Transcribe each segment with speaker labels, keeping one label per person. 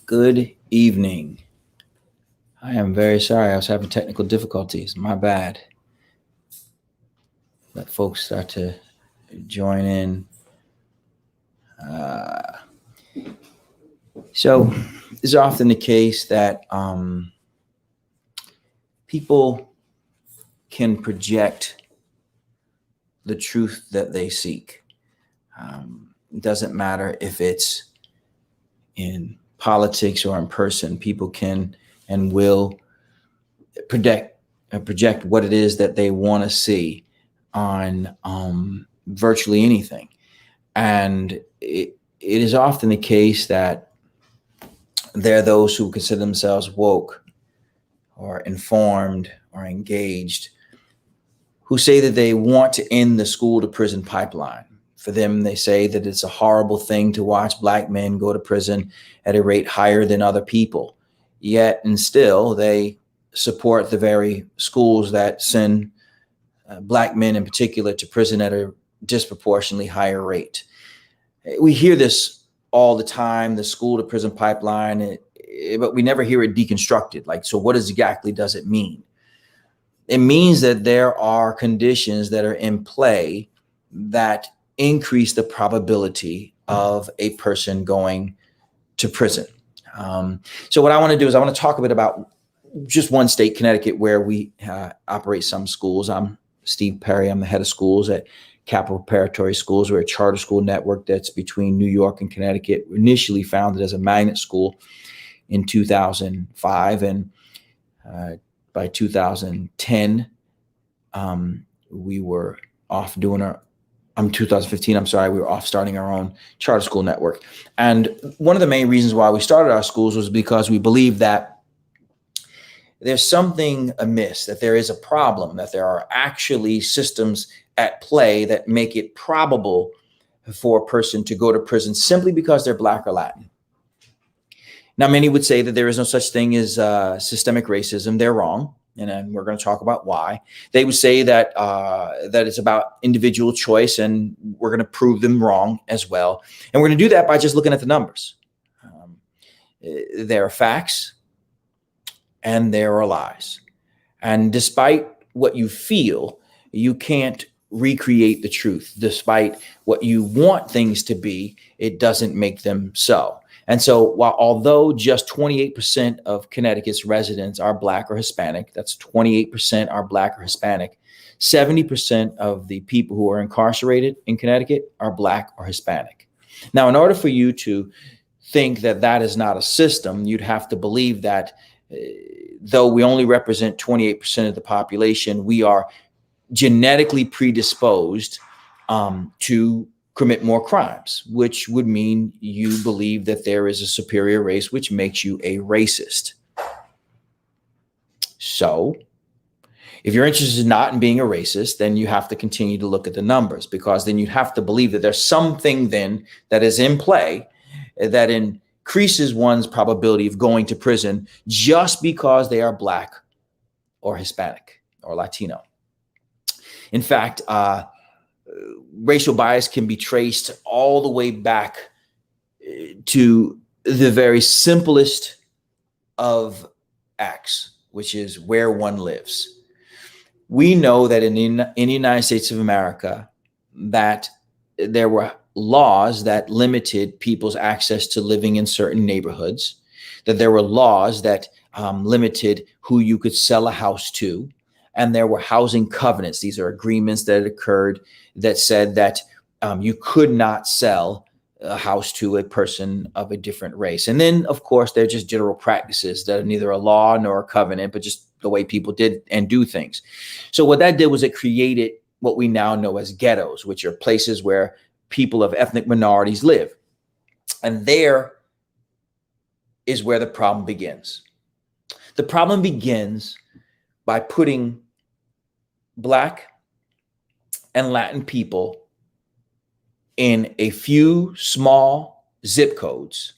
Speaker 1: Good evening. I am very sorry. I was having technical difficulties. My bad. Let folks start to join in. Uh, so, it's often the case that people can project the truth that they seek. It doesn't matter if it's in politics or in person. People can and will project what it is that they want to see on virtually anything. And it is often the case that there are those who consider themselves woke or informed or engaged who say that they want to end the school to prison pipeline. For them, they say that it's a horrible thing to watch Black men go to prison at a rate higher than other people. Yet and still, they support the very schools that send Black men in particular to prison at a disproportionately higher rate. We hear this all the time, the school to prison pipeline, but we never hear it deconstructed. Like, so what exactly does it mean? It means that there are conditions that are in play that increase the probability of a person going to prison. So what I want to do is I want to talk a bit about just one state, Connecticut, where we operate some schools. I'm Steve Perry. I'm the head of schools at Capital Preparatory Schools. We're a charter school network that's between New York and Connecticut, initially founded as a magnet school in 2005. And by 2010, we were off doing 2015, we were off starting our own charter school network. And one of the main reasons why we started our schools was because we believed that there's something amiss, that there is a problem, that there are actually systems at play that make it probable for a person to go to prison simply because they're Black or Latin. Now, many would say that there is no such thing as systemic racism. They're wrong. And we're going to talk about why. They would say that that it's about individual choice, and we're going to prove them wrong as well. And we're going to do that by just looking at the numbers. There are facts and there are lies. And despite what you feel, you can't recreate the truth. Despite what you want things to be, it doesn't make them so. And so although just 28% of Connecticut's residents are Black or Hispanic, that's 28% are Black or Hispanic, 70% of the people who are incarcerated in Connecticut are Black or Hispanic. Now, in order for you to think that that is not a system, you'd have to believe that though we only represent 28% of the population, we are genetically predisposed to commit more crimes, which would mean you believe that there is a superior race, which makes you a racist. So if you're interested not in being a racist, then you have to continue to look at the numbers, because then you have to believe that there's something then that is in play that increases one's probability of going to prison just because they are Black or Hispanic or Latino. In fact, racial bias can be traced all the way back to the very simplest of acts, which is where one lives. We know that in the United States of America, that there were laws that limited people's access to living in certain neighborhoods, that there were laws that limited who you could sell a house to, and there were housing covenants. These are agreements that occurred that said that you could not sell a house to a person of a different race. And then, of course, they're just general practices that are neither a law nor a covenant, but just the way people did and do things. So what that did was it created what we now know as ghettos, which are places where people of ethnic minorities live. And there is where the problem begins. The problem begins by putting Black and Latin people in a few small zip codes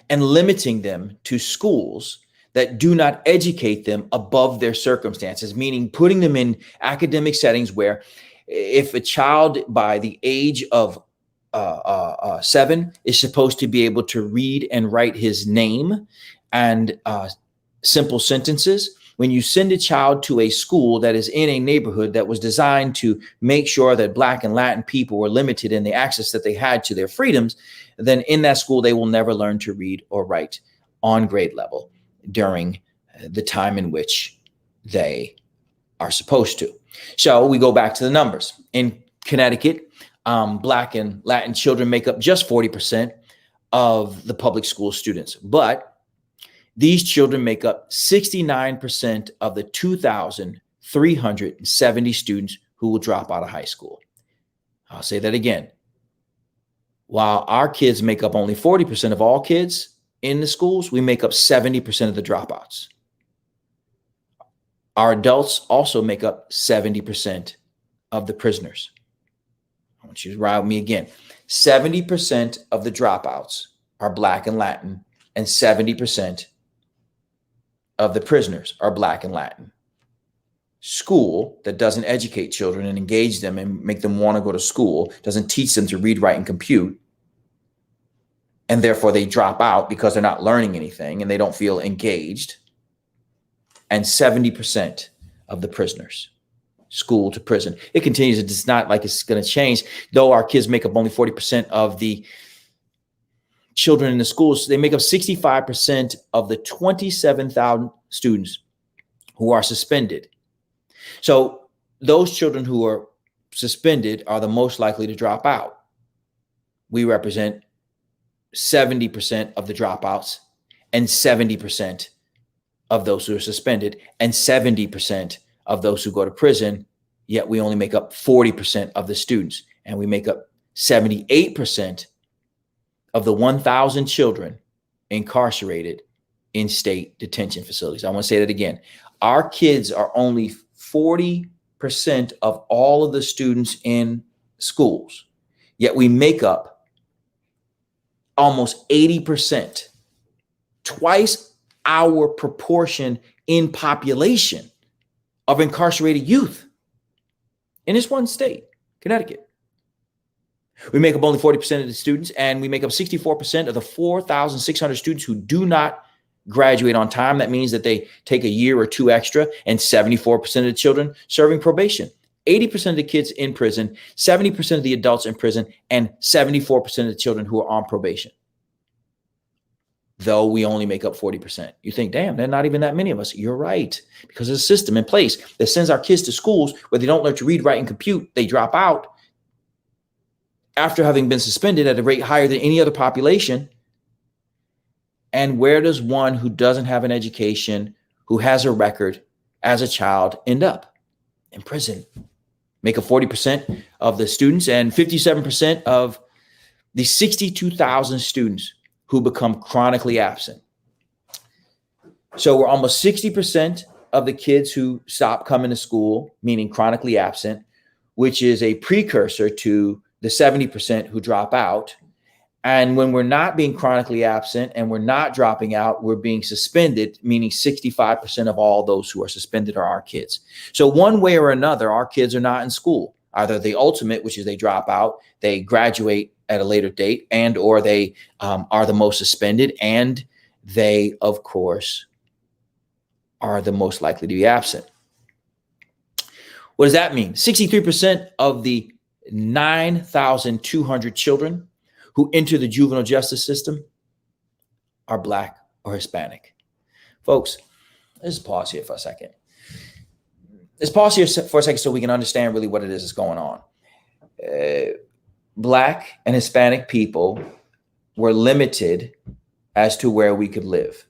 Speaker 1: and limiting them to schools that do not educate them above their circumstances, meaning putting them in academic settings where if a child by the age of 7 is supposed to be able to read and write his name and simple sentences. When you send a child to a school that is in a neighborhood that was designed to make sure that Black and Latin people were limited in the access that they had to their freedoms, then in that school, they will never learn to read or write on grade level during the time in which they are supposed to. So we go back to the numbers. In Connecticut, Black and Latin children make up just 40% of the public school students, but these children make up 69% of the 2,370 students who will drop out of high school. I'll say that again. While our kids make up only 40% of all kids in the schools, we make up 70% of the dropouts. Our adults also make up 70% of the prisoners. I want you to ride with me again. 70% of the dropouts are Black and Latin, and 70% of the prisoners are Black and Latin. School that doesn't educate children and engage them and make them want to go to school, doesn't teach them to read, write, and compute, and therefore they drop out because they're not learning anything and they don't feel engaged. And 70% of the prisoners, school to prison. It continues. It's not like it's going to change. Though our kids make up only 40% of the children in the schools, they make up 65% of the 27,000 students who are suspended. So those children who are suspended are the most likely to drop out. We represent 70% of the dropouts and 70% of those who are suspended and 70% of those who go to prison, yet we only make up 40% of the students, and we make up 78% of the 1,000 children incarcerated in state detention facilities. I want to say that again. Our kids are only 40% of all of the students in schools, yet we make up almost 80%, twice our proportion in population of incarcerated youth in this one state, Connecticut. We make up only 40% of the students, and we make up 64% of the 4,600 students who do not graduate on time. That means that they take a year or two extra, and 74% of the children serving probation. 80% of the kids in prison, 70% of the adults in prison, and 74% of the children who are on probation. Though we only make up 40%. You think, damn, there are not even that many of us. You're right, because there's a system in place that sends our kids to schools where they don't learn to read, write, and compute. They drop out after having been suspended at a rate higher than any other population. And where does one who doesn't have an education, who has a record as a child, end up? In prison. Make up 40% of the students and 57% of the 62,000 students who become chronically absent. So we're almost 60% of the kids who stop coming to school, meaning chronically absent, which is a precursor to the 70% who drop out. And when we're not being chronically absent and we're not dropping out, we're being suspended, meaning 65% of all those who are suspended are our kids. So one way or another, our kids are not in school. Either the ultimate, which is they drop out, they graduate at a later date, and or they are the most suspended, and they, of course, are the most likely to be absent. What does that mean? 63% of the 9,200 children who enter the juvenile justice system are Black or Hispanic. Folks, let's pause here for a second. Let's pause here for a second so we can understand really what it is that's going on. Black and Hispanic people were limited as to where we could live.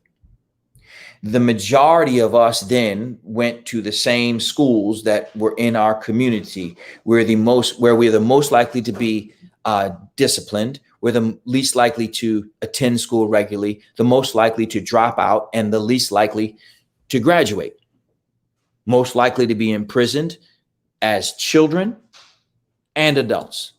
Speaker 1: The majority of us then went to the same schools that were in our community. Where we're the most likely to be disciplined. We're the least likely to attend school regularly, the most likely to drop out, and the least likely to graduate. Most likely to be imprisoned as children and adults,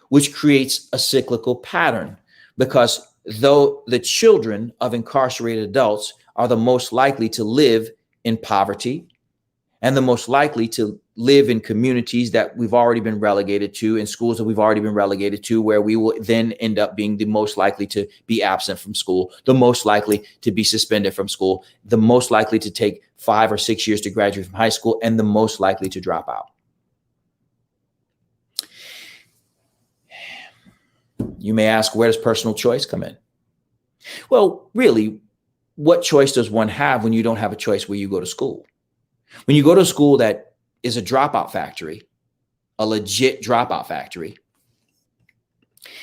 Speaker 1: which creates a cyclical pattern, because though the children of incarcerated adults are the most likely to live in poverty and the most likely to live in communities that we've already been relegated to, in schools that we've already been relegated to, where we will then end up being the most likely to be absent from school, the most likely to be suspended from school, the most likely to take 5 or 6 years to graduate from high school, and the most likely to drop out. You may ask, where does personal choice come in? Well, really, what choice does one have when you don't have a choice where you go to school? When you go to a school that is a dropout factory, a legit dropout factory,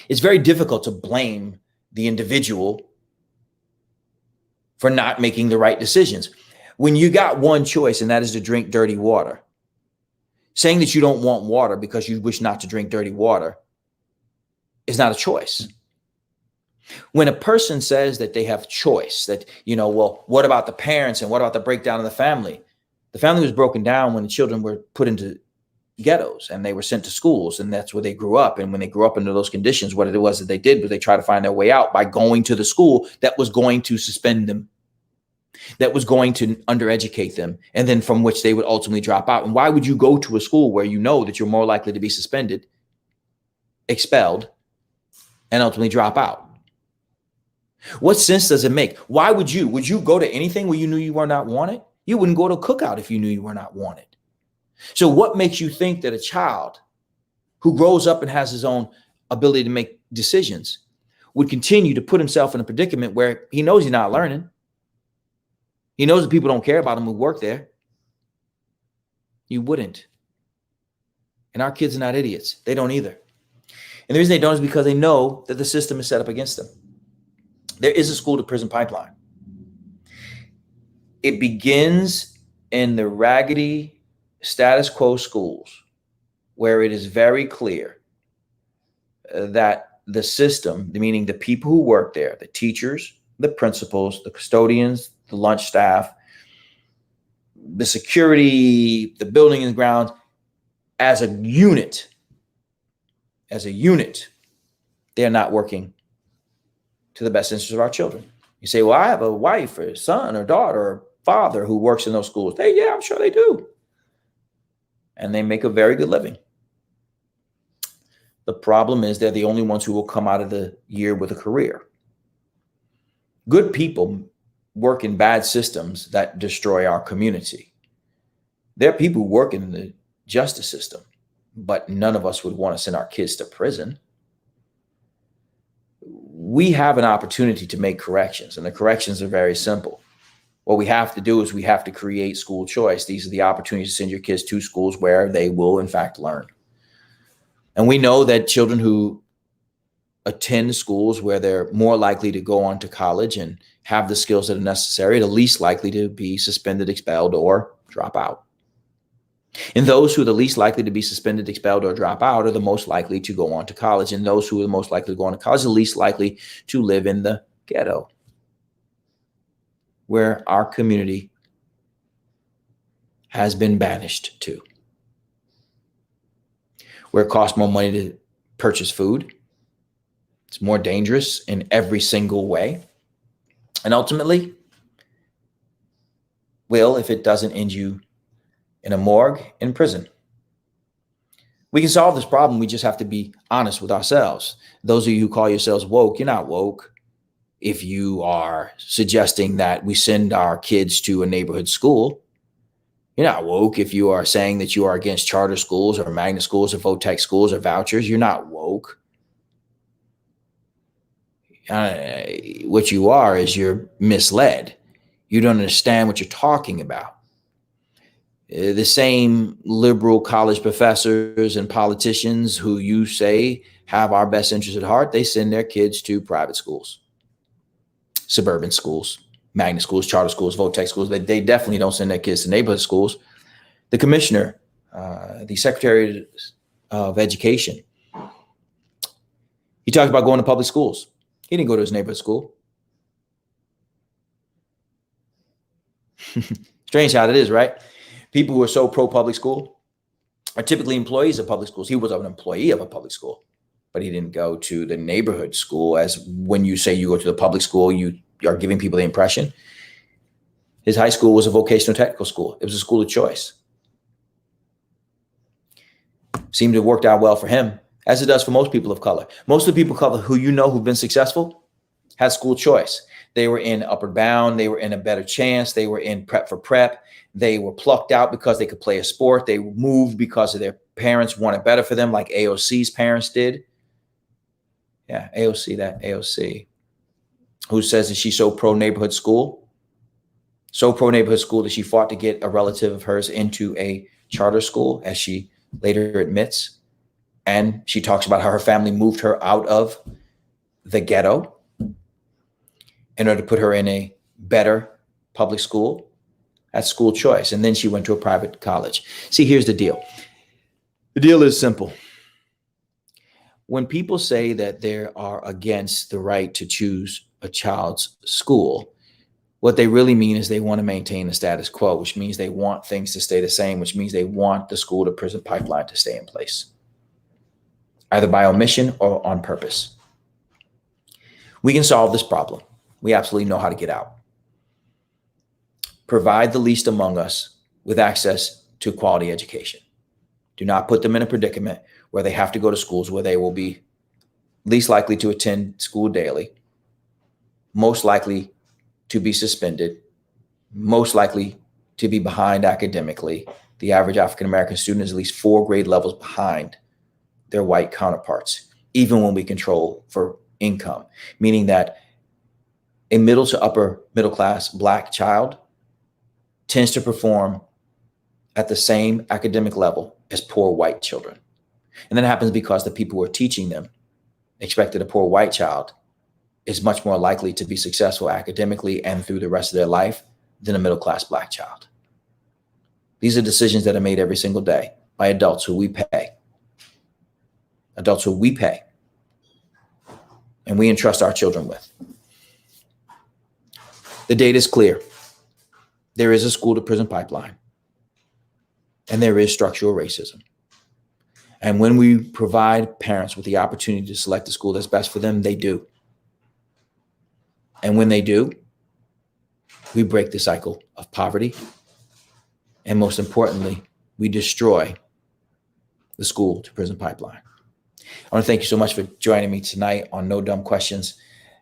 Speaker 1: it's very difficult to blame the individual for not making the right decisions. When you got one choice, and that is to drink dirty water, saying that you don't want water because you wish not to drink dirty water is not a choice. When a person says that they have choice, that, well, what about the parents and what about the breakdown of the family? The family was broken down when the children were put into ghettos and they were sent to schools, and that's where they grew up. And when they grew up under those conditions, what it was that they did was they tried to find their way out by going to the school that was going to suspend them, that was going to undereducate them, and then from which they would ultimately drop out. And why would you go to a school where you know that you're more likely to be suspended, expelled, and ultimately drop out? What sense does it make? Why would you go to anything where you knew you were not wanted? You wouldn't go to a cookout if you knew you were not wanted. So what makes you think that a child who grows up and has his own ability to make decisions would continue to put himself in a predicament where he knows he's not learning? He knows that people don't care about him who work there. You wouldn't. And our kids are not idiots. They don't either. And the reason they don't is because they know that the system is set up against them. There is a school to prison pipeline. It begins in the raggedy status quo schools where it is very clear that the system, meaning the people who work there, the teachers, the principals, the custodians, the lunch staff, the security, the building and grounds, as a unit, they're not working to the best interest of our children. You say, well, I have a wife or son or daughter or father who works in those schools. Yeah, I'm sure they do. And they make a very good living. The problem is they're the only ones who will come out of the year with a career. Good people work in bad systems that destroy our community. There are people who work in the justice system, but none of us would want to send our kids to prison. We have an opportunity to make corrections, and the corrections are very simple. What we have to do is we have to create school choice. These are the opportunities to send your kids to schools where they will, in fact, learn. And we know that children who attend schools where they're more likely to go on to college and have the skills that are necessary, are the least likely to be suspended, expelled, or drop out. And those who are the least likely to be suspended, expelled, or drop out are the most likely to go on to college. And those who are the most likely to go on to college are the least likely to live in the ghetto, where our community has been banished to, where it costs more money to purchase food. It's more dangerous in every single way. And ultimately, will, if it doesn't end you in a morgue, in prison. We can solve this problem. We just have to be honest with ourselves. Those of you who call yourselves woke, you're not woke if you are suggesting that we send our kids to a neighborhood school. You're not woke if you are saying that you are against charter schools or magnet schools or VOTEC schools or vouchers. You're not woke. What you are is you're misled. You don't understand what you're talking about. The same liberal college professors and politicians who you say have our best interests at heart, they send their kids to private schools, suburban schools, magnet schools, charter schools, VOTEC schools. They definitely don't send their kids to neighborhood schools. The commissioner, the secretary of education, he talked about going to public schools. He didn't go to his neighborhood school. Strange how that is, right? People who are so pro-public school are typically employees of public schools. He was an employee of a public school, but he didn't go to the neighborhood school. As when you say you go to the public school, you are giving people the impression. His high school was a vocational technical school. It was a school of choice. Seemed to have worked out well for him, as it does for most people of color. Most of the people of color who you know who've been successful had school choice. They were in Upward Bound. They were in A Better Chance. They were in Prep for Prep. They were plucked out because they could play a sport. They moved because of their parents wanted better for them, like AOC's parents did. Yeah, AOC, who says that she's so pro-neighborhood school, so pro-neighborhood school that she fought to get a relative of hers into a charter school, as she later admits. And she talks about how her family moved her out of the ghetto in order to put her in a better public school. That's school choice. And then she went to a private college. See, here's the deal. The deal is simple. When people say that they are against the right to choose a child's school, what they really mean is they want to maintain the status quo, which means they want things to stay the same, which means they want the school to prison pipeline to stay in place, either by omission or on purpose. We can solve this problem. We absolutely know how to get out. Provide the least among us with access to quality education. Do not put them in a predicament where they have to go to schools where they will be least likely to attend school daily, most likely to be suspended, most likely to be behind academically. The average African-American student is at least 4 grade levels behind their white counterparts, even when we control for income, meaning that a middle to upper middle class Black child tends to perform at the same academic level as poor white children. And that happens because the people who are teaching them expect that a poor white child is much more likely to be successful academically and through the rest of their life than a middle-class Black child. These are decisions that are made every single day by adults who we pay. Adults who we pay and we entrust our children with. The data is clear. There is a school to prison pipeline, and there is structural racism. And when we provide parents with the opportunity to select the school that's best for them, they do. And when they do, we break the cycle of poverty. And most importantly, we destroy the school to prison pipeline. I want to thank you so much for joining me tonight on No Dumb Questions.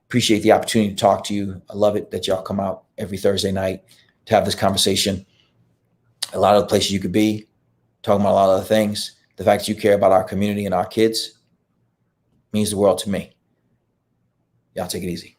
Speaker 1: Appreciate the opportunity to talk to you. I love it that y'all come out every Thursday night to have this conversation. A lot of the places you could be, talking about a lot of other things. The fact that you care about our community and our kids means the world to me. Y'all take it easy.